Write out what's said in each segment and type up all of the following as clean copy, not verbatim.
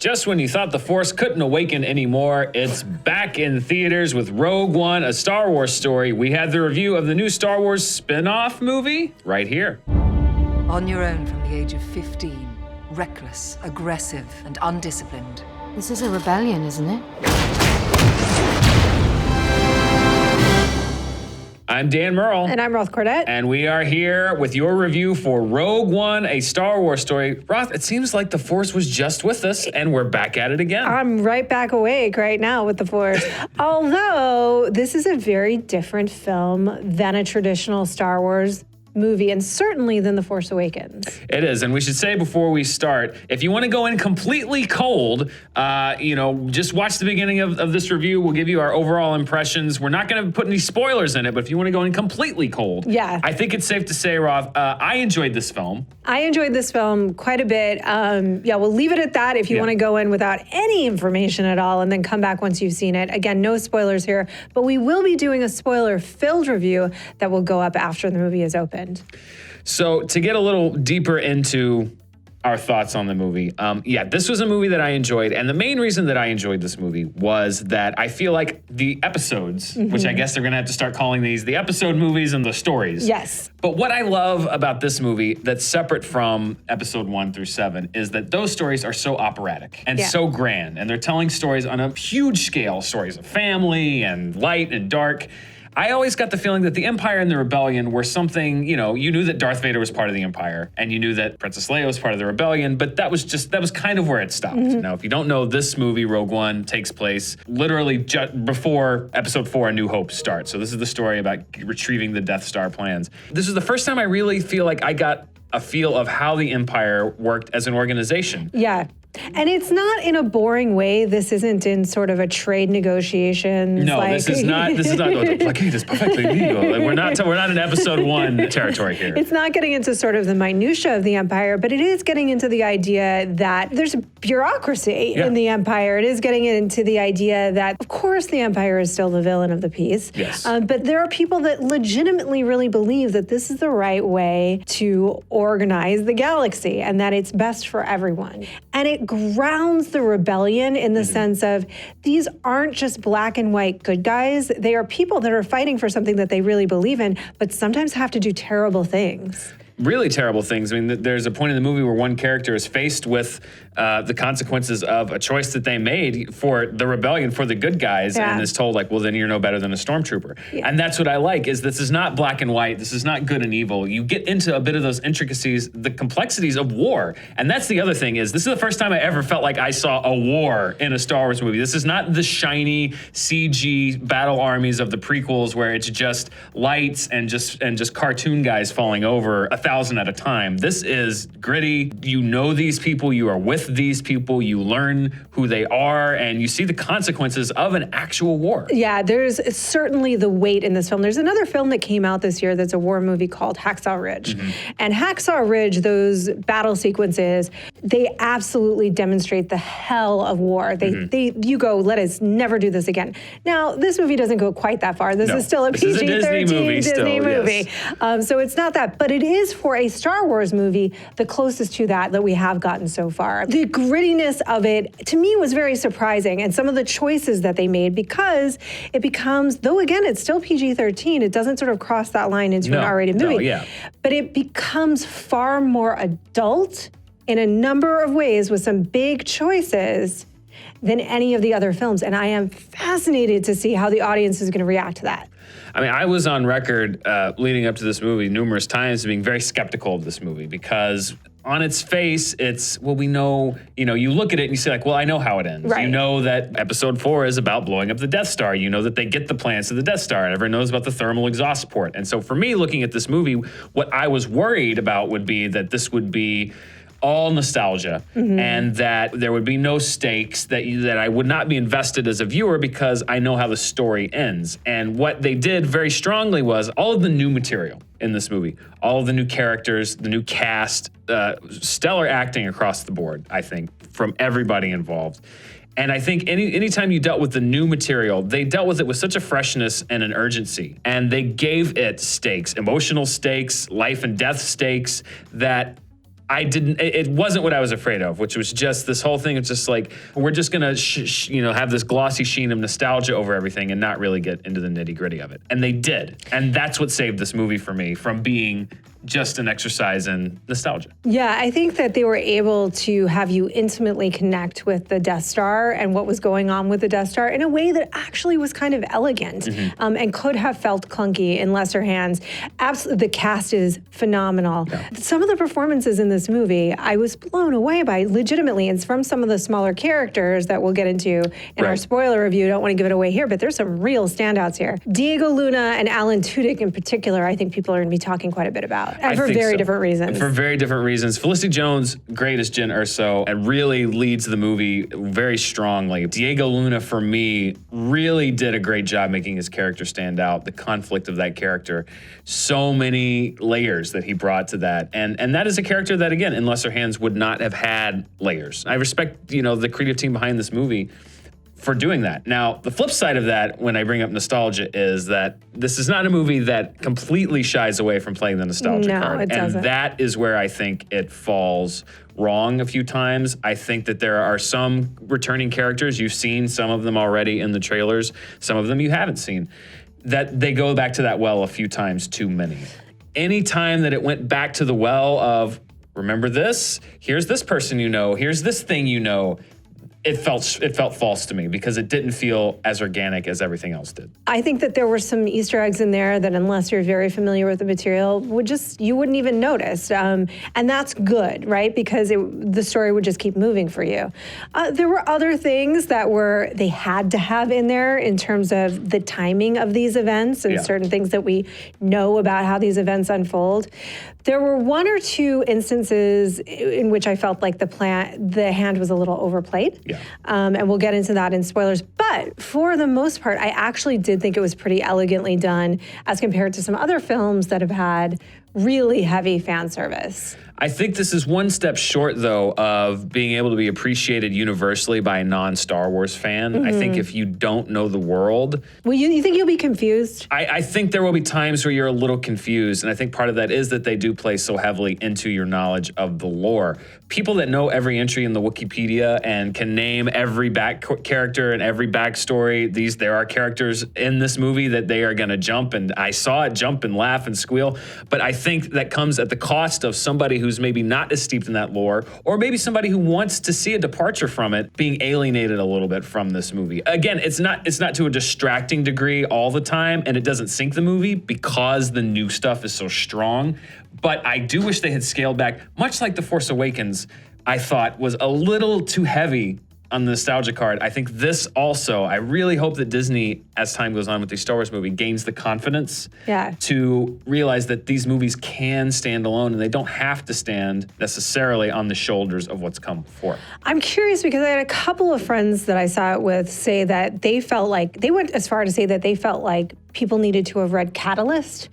Just when you thought the Force couldn't awaken anymore, it's back in theaters with Rogue One, a Star Wars story. We had the review of the new Star Wars spin-off movie right here. On your own from the age of 15, reckless, aggressive, and undisciplined. This is a rebellion, isn't it? I'm Dan Merle. And I'm Roth Cordette. And we are here with your review for Rogue One, a Star Wars story. Roth, it seems like the Force was just with us, and we're back at it again. I'm right back awake right now with the Force. Although this is a very different film than a traditional Star Wars movie, and certainly than The Force Awakens. It is, and we should say before we start, if you want to go in completely cold, just watch the beginning of this review. We'll give you our overall impressions. We're not going to put any spoilers in it, but if you want to go in completely cold, yeah, I think it's safe to say, Roth, I enjoyed this film. I enjoyed this film quite a bit. We'll leave it at that if you want to go in without any information at all and then come back once you've seen it. Again, no spoilers here, but we will be doing a spoiler-filled review that will go up after the movie is opened. So to get a little deeper into our thoughts on the movie, this was a movie that I enjoyed. And the main reason that I enjoyed this movie was that I feel like the episodes, which I guess they're going to have to start calling these the episode movies and the stories. Yes. But what I love about this movie that's separate from episode 1 through 7 is that those stories are so operatic and so grand. And they're telling stories on a huge scale, stories of family and light and dark. I always got the feeling that the Empire and the Rebellion were something, you knew that Darth Vader was part of the Empire and you knew that Princess Leia was part of the Rebellion, but that was kind of where it stopped. Now, if you don't know, this movie, Rogue One, takes place literally just before episode 4, A New Hope starts. So this is the story about retrieving the Death Star plans. This is the first time I really feel like I got a feel of how the Empire worked as an organization. Yeah. And it's not in a boring way. This isn't in sort of a trade negotiations. No, this is not. The blockade is perfectly legal. We're not in episode 1 territory here. It's not getting into sort of the minutia of the Empire, but it is getting into the idea that there's a bureaucracy in the Empire. It is getting into the idea that, of course, the Empire is still the villain of the piece. Yes. But there are people that legitimately really believe that this is the right way to organize the galaxy and that it's best for everyone. And it grounds the rebellion in the sense of these aren't just black and white good guys. They are people that are fighting for something that they really believe in, but sometimes have to do terrible things. Really terrible things. I mean, there's a point in the movie where one character is faced with the consequences of a choice that they made for the rebellion, for the good guys, and is told, like, well, then you're no better than a stormtrooper. Yeah. And that's what I like, is this is not black and white. This is not good and evil. You get into a bit of those intricacies, the complexities of war. And that's the other thing, is this is the first time I ever felt like I saw a war in a Star Wars movie. This is not the shiny CG battle armies of the prequels where it's just lights and just cartoon guys falling over 1,000 at a time. This is gritty. You know these people. You are with these people. You learn who they are, and you see the consequences of an actual war. Yeah, there's certainly the weight in this film. There's another film that came out this year that's a war movie called Hacksaw Ridge. And Hacksaw Ridge, those battle sequences, they absolutely demonstrate the hell of war. You go, let us never do this again. Now, this movie doesn't go quite that far. This is still a PG-13 Disney movie. Yes. So it's not that, but it is, for a Star Wars movie, the closest to that we have gotten so far. The grittiness of it, to me, was very surprising, and some of the choices that they made, because it becomes, though again, it's still PG-13, it doesn't sort of cross that line into an R-rated movie, but it becomes far more adult in a number of ways with some big choices than any of the other films, and I am fascinated to see how the audience is going to react to that. I mean, I was on record leading up to this movie numerous times being very skeptical of this movie, because on its face, we know, you look at it and you say, like, well, I know how it ends. Right. You know that episode 4 is about blowing up the Death Star. You know that they get the plans to the Death Star. Everyone knows about the thermal exhaust port. And so for me, looking at this movie, what I was worried about would be that this would be all nostalgia, and that there would be no stakes, that I would not be invested as a viewer because I know how the story ends. And what they did very strongly was all of the new material in this movie, all of the new characters, the new cast, stellar acting across the board, I think, from everybody involved. And I think anytime you dealt with the new material, they dealt with it with such a freshness and an urgency. And they gave it stakes, emotional stakes, life and death stakes, that it wasn't what I was afraid of, which was just this whole thing of just like, we're just gonna have this glossy sheen of nostalgia over everything and not really get into the nitty gritty of it. And they did. And that's what saved this movie for me from being just an exercise in nostalgia. Yeah, I think that they were able to have you intimately connect with the Death Star and what was going on with the Death Star in a way that actually was kind of elegant and could have felt clunky in lesser hands. Absolutely, the cast is phenomenal. Yeah. Some of the performances in this movie, I was blown away by, legitimately. It's from some of the smaller characters that we'll get into in our spoiler review. Don't want to give it away here, but there's some real standouts here. Diego Luna and Alan Tudyk in particular, I think people are going to be talking quite a bit about. And for very different reasons. For very different reasons. Felicity Jones, great as Jyn Erso, and really leads the movie very strongly. Diego Luna, for me, really did a great job making his character stand out, the conflict of that character. So many layers that he brought to that. And that is a character that, again, in lesser hands would not have had layers. I respect, the creative team behind this movie for doing that. Now, the flip side of that, when I bring up nostalgia, is that this is not a movie that completely shies away from playing the nostalgia card. It doesn't. And that is where I think it falls wrong a few times. I think that there are some returning characters, you've seen some of them already in the trailers, some of them you haven't seen, that they go back to that well a few times too many. Any time that it went back to the well of, remember this? Here's this person here's this thing it felt false to me because it didn't feel as organic as everything else did. I think that there were some Easter eggs in there that, unless you're very familiar with the material, you wouldn't even notice. And that's good, right? Because the story would just keep moving for you. There were other things that they had to have in there in terms of the timing of these events and certain things that we know about how these events unfold. There were one or two instances in which I felt like the hand was a little overplayed. Yeah. And we'll get into that in spoilers. But for the most part, I actually did think it was pretty elegantly done as compared to some other films that have had really heavy fan service. I think this is one step short, though, of being able to be appreciated universally by a non-Star Wars fan. I think if you don't know the world... Well, you think you'll be confused? I think there will be times where you're a little confused, and I think part of that is that they do play so heavily into your knowledge of the lore. People that know every entry in the Wikipedia and can name every back character and every backstory, there are characters in this movie that they are going to jump, and I saw it jump and laugh and squeal, but I think that comes at the cost of somebody who's maybe not as steeped in that lore, or maybe somebody who wants to see a departure from it, being alienated a little bit from this movie. Again, it's not to a distracting degree all the time, and it doesn't sink the movie because the new stuff is so strong. But I do wish they had scaled back, much like The Force Awakens, I thought was a little too heavy on the nostalgia card. I think this also, I really hope that Disney, as time goes on with these Star Wars movies, gains the confidence to realize that these movies can stand alone and they don't have to stand necessarily on the shoulders of what's come before. I'm curious because I had a couple of friends that I saw it with say that they went as far to say that they felt like people needed to have read Catalyst,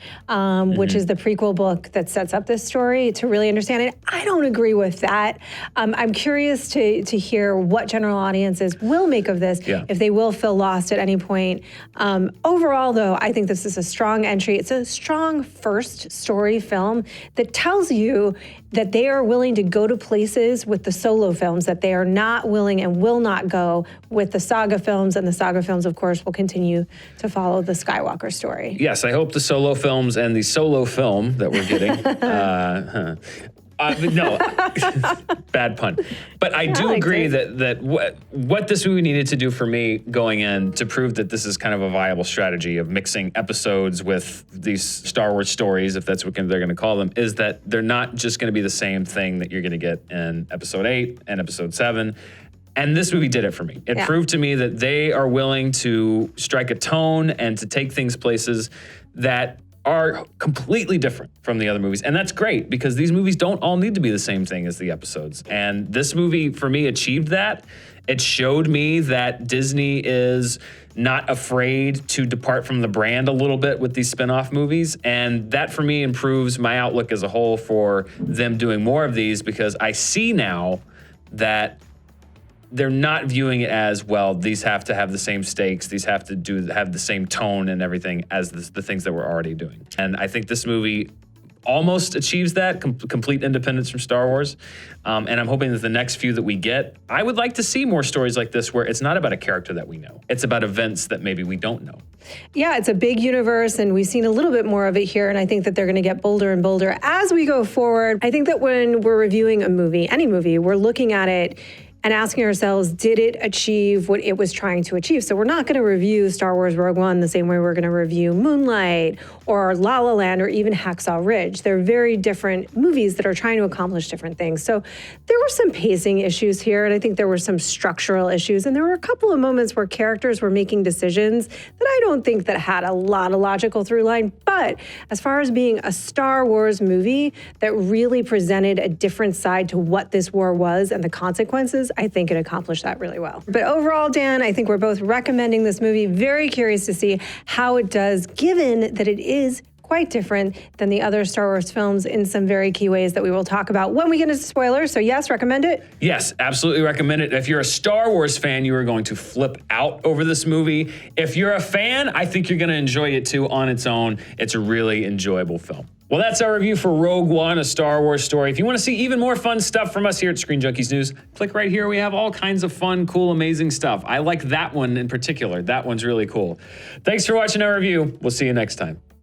which is the prequel book that sets up this story, to really understand it. I don't agree with that. I'm curious to hear what general audiences will make of this, if they will feel lost at any point. Overall, though, I think this is a strong entry. It's a strong first story film that tells you that they are willing to go to places with the solo films that they are not willing and will not go with the saga films. And the saga films, of course, will continue to follow the Skywalker story. Yes, I hope the solo films and the solo film that we're getting. No, bad pun. But I do agree that what this movie needed to do for me going in to prove that this is kind of a viable strategy of mixing episodes with these Star Wars stories, if that's what they're going to call them, is that they're not just going to be the same thing that you're going to get in Episode 8 and Episode 7. And this movie did it for me. It proved to me that they are willing to strike a tone and to take things places that are completely different from the other movies. And that's great because these movies don't all need to be the same thing as the episodes. And this movie, for me, achieved that. It showed me that Disney is not afraid to depart from the brand a little bit with these spin-off movies. And that, for me, improves my outlook as a whole for them doing more of these because I see now that they're not viewing it as, well, these have to have the same stakes, these have to have the same tone and everything as the things that we're already doing. And I think this movie almost achieves that, complete independence from Star Wars. And I'm hoping that the next few that we get, I would like to see more stories like this where it's not about a character that we know. It's about events that maybe we don't know. Yeah, it's a big universe, and we've seen a little bit more of it here, and I think that they're going to get bolder and bolder as we go forward. I think that when we're reviewing a movie, any movie, we're looking at it and asking ourselves, did it achieve what it was trying to achieve? So we're not going to review Star Wars Rogue One the same way we're going to review Moonlight or La La Land or even Hacksaw Ridge. They're very different movies that are trying to accomplish different things. So there were some pacing issues here, and I think there were some structural issues, and there were a couple of moments where characters were making decisions that I don't think that had a lot of logical through line. But as far as being a Star Wars movie that really presented a different side to what this war was and the consequences, I think it accomplished that really well. But overall, Dan, I think we're both recommending this movie. Very curious to see how it does, given that it is quite different than the other Star Wars films in some very key ways that we will talk about when we get into spoilers. So yes, recommend it? Yes, absolutely recommend it. If you're a Star Wars fan, you are going to flip out over this movie. If you're a fan, I think you're going to enjoy it too on its own. It's a really enjoyable film. Well, that's our review for Rogue One, a Star Wars story. If you want to see even more fun stuff from us here at Screen Junkies News, click right here. We have all kinds of fun, cool, amazing stuff. I like that one in particular. That one's really cool. Thanks for watching our review. We'll see you next time.